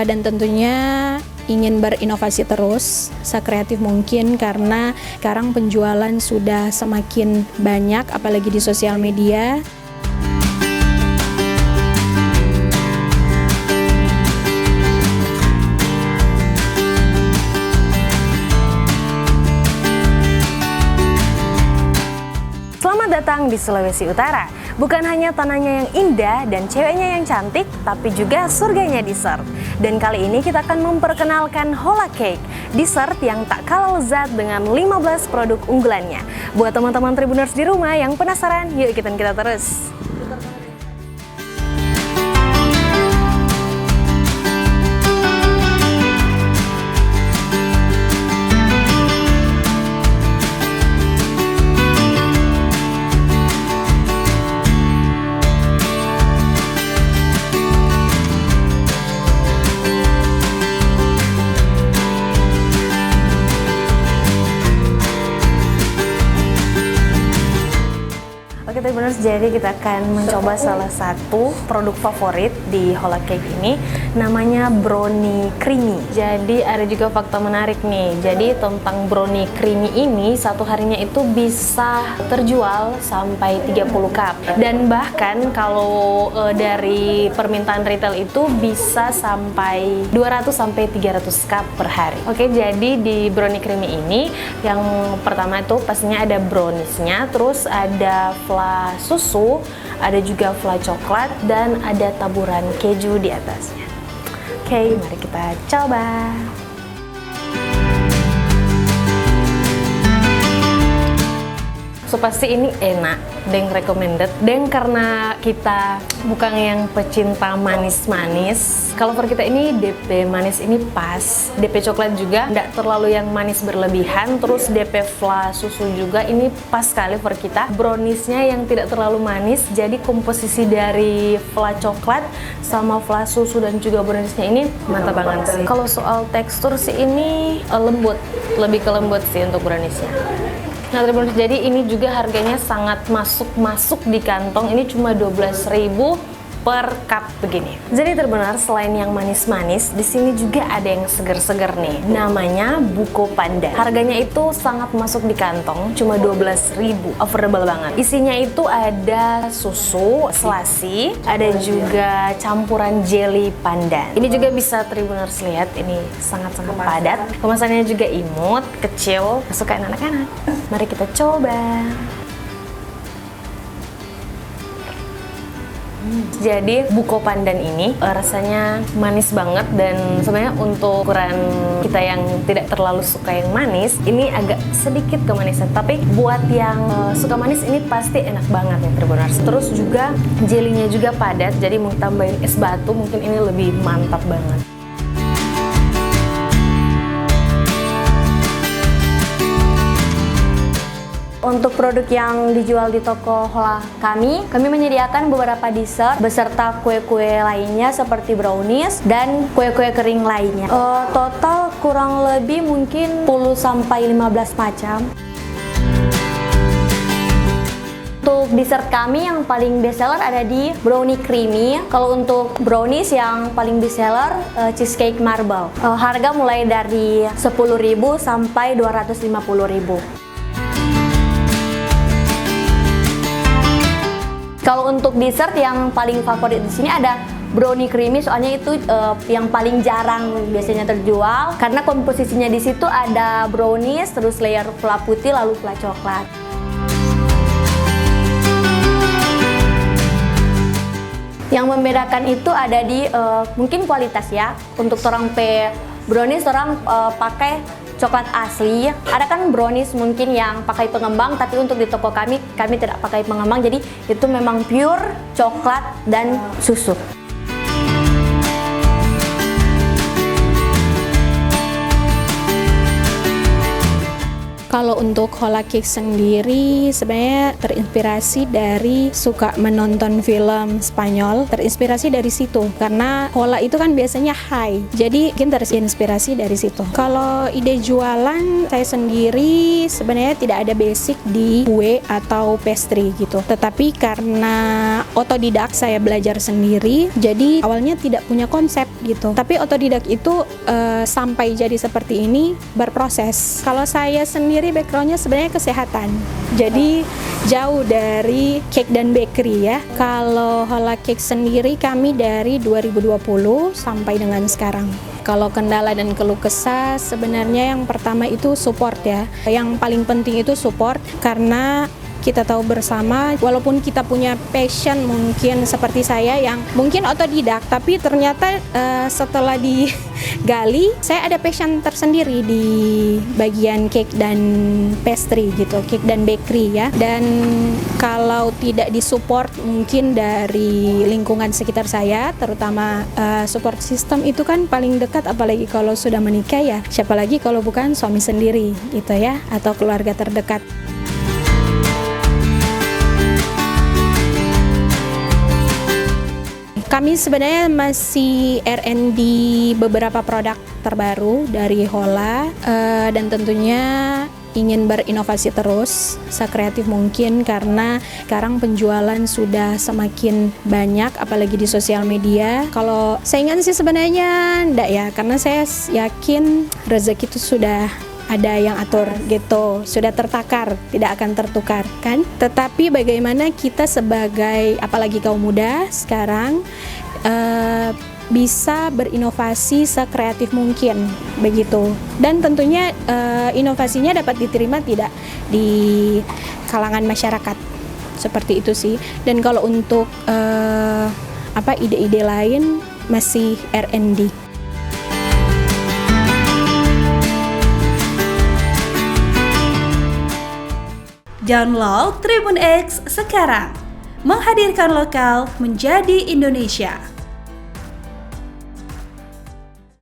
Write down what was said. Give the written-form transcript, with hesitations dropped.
Dan tentunya ingin berinovasi terus, sekreatif mungkin, karena sekarang penjualan sudah semakin banyak, apalagi di sosial media. Selamat datang di Sulawesi Utara. Bukan hanya tanahnya yang indah dan ceweknya yang cantik, tapi juga surganya dessert. Dan kali ini kita akan memperkenalkan Hola Cake, dessert yang tak kalah lezat dengan 15 produk unggulannya. Buat teman-teman Tribuners di rumah yang penasaran, yuk ikutin kita terus. Oke Tribuners, jadi kita akan mencoba salah satu produk favorit di Hola Cake ini, namanya brownie creamy. Jadi ada juga fakta menarik nih, jadi tentang brownie creamy ini satu harinya itu bisa terjual sampai 30 cup. Dan bahkan kalau dari permintaan retail itu bisa sampai 200 sampai 300 cup per hari. Oke, jadi di brownie creamy ini yang pertama itu pastinya ada browniesnya, terus ada flan susu, ada juga flan coklat, dan ada taburan keju di atasnya. Oke, mari kita coba. So pasti ini enak, Deng recommended. Deng karena kita bukan yang pecinta manis-manis. Kalau for kita ini DP manis ini pas, DP coklat juga nggak terlalu yang manis berlebihan. Terus DP flan susu juga ini pas sekali for kita. Browniesnya yang tidak terlalu manis, jadi komposisi dari flan coklat sama flan susu dan juga browniesnya ini mantap banget sih. Kalau soal tekstur sih ini lembut, lebih ke lembut sih untuk browniesnya. Nah Tribuners, jadi ini juga harganya sangat masuk di kantong. Ini cuma 12.000 per cup begini. Jadi Tribuners, selain yang manis-manis, di sini juga ada yang seger-seger nih. Namanya Buko Panda. Harganya itu sangat masuk di kantong, cuma 12.000. Affordable banget. Isinya itu ada susu, selasi, ada juga campuran jelly pandan. Ini juga bisa Tribuners lihat, ini sangat-sangat padat. Kemasannya juga imut, kecil, kesukaan anak-anak. Mari kita coba. Jadi Buko Pandan ini rasanya manis banget, dan sebenarnya untuk ukuran kita yang tidak terlalu suka yang manis, ini agak sedikit kemanisan. Tapi buat yang suka manis ini pasti enak banget ya Tribuners. Terus juga jelinya juga padat, jadi mau tambahin es batu mungkin ini lebih mantap banget. Untuk produk yang dijual di toko Hola kami menyediakan beberapa dessert beserta kue-kue lainnya seperti brownies dan kue-kue kering lainnya. Total kurang lebih mungkin 10 sampai 15 macam. Untuk dessert kami yang paling best seller ada di brownie creamy. Kalau untuk brownies yang paling best seller cheesecake marble. Harga mulai dari 10.000 sampai 250.000. Kalau untuk dessert yang paling favorit di sini ada brownie creamy, soalnya itu yang paling jarang biasanya terjual karena komposisinya di situ ada brownies, terus layer flan putih, lalu flan coklat. Yang membedakan itu ada di mungkin kualitas ya. Untuk orang brownies orang pakai coklat asli. Ada kan brownies mungkin yang pakai pengembang, tapi untuk di toko kami tidak pakai pengembang, jadi itu memang pure coklat dan susu. Kalau untuk Hola Cake sendiri sebenarnya terinspirasi dari suka menonton film Spanyol, terinspirasi dari situ karena Hola itu kan biasanya high, jadi mungkin terinspirasi dari situ. Kalau ide jualan saya sendiri sebenarnya tidak ada basic di kue atau pastry gitu, tetapi karena otodidak saya belajar sendiri, jadi awalnya tidak punya konsep gitu. Tapi otodidak itu sampai jadi seperti ini berproses. Kalau saya sendiri backgroundnya sebenarnya kesehatan, jadi jauh dari cake dan bakery ya. Kalau Hola Cake sendiri kami dari 2020 sampai dengan sekarang. Kalau kendala dan keluh kesah sebenarnya yang pertama itu support ya. Yang paling penting itu support karena kita tahu bersama, walaupun kita punya passion mungkin seperti saya yang mungkin otodidak, tapi ternyata setelah digali, saya ada passion tersendiri di bagian cake dan pastry gitu, cake dan bakery ya. Dan kalau tidak disupport mungkin dari lingkungan sekitar saya, terutama support system itu kan paling dekat, apalagi kalau sudah menikah ya, siapa lagi kalau bukan suami sendiri gitu ya, atau keluarga terdekat. Kami sebenarnya masih R&D beberapa produk terbaru dari Hola dan tentunya ingin berinovasi terus sekreatif mungkin karena sekarang penjualan sudah semakin banyak apalagi di sosial media. Kalau saingan sih sebenarnya enggak ya, karena saya yakin rezeki itu sudah ada yang atur gitu, sudah tertakar, tidak akan tertukar kan. Tetapi bagaimana kita sebagai apalagi kaum muda sekarang bisa berinovasi sekreatif mungkin begitu. Dan tentunya inovasinya dapat diterima tidak di kalangan masyarakat. Seperti itu sih. Dan kalau untuk ide-ide lain masih R&D. Download Tribun X sekarang, menghadirkan lokal menjadi Indonesia.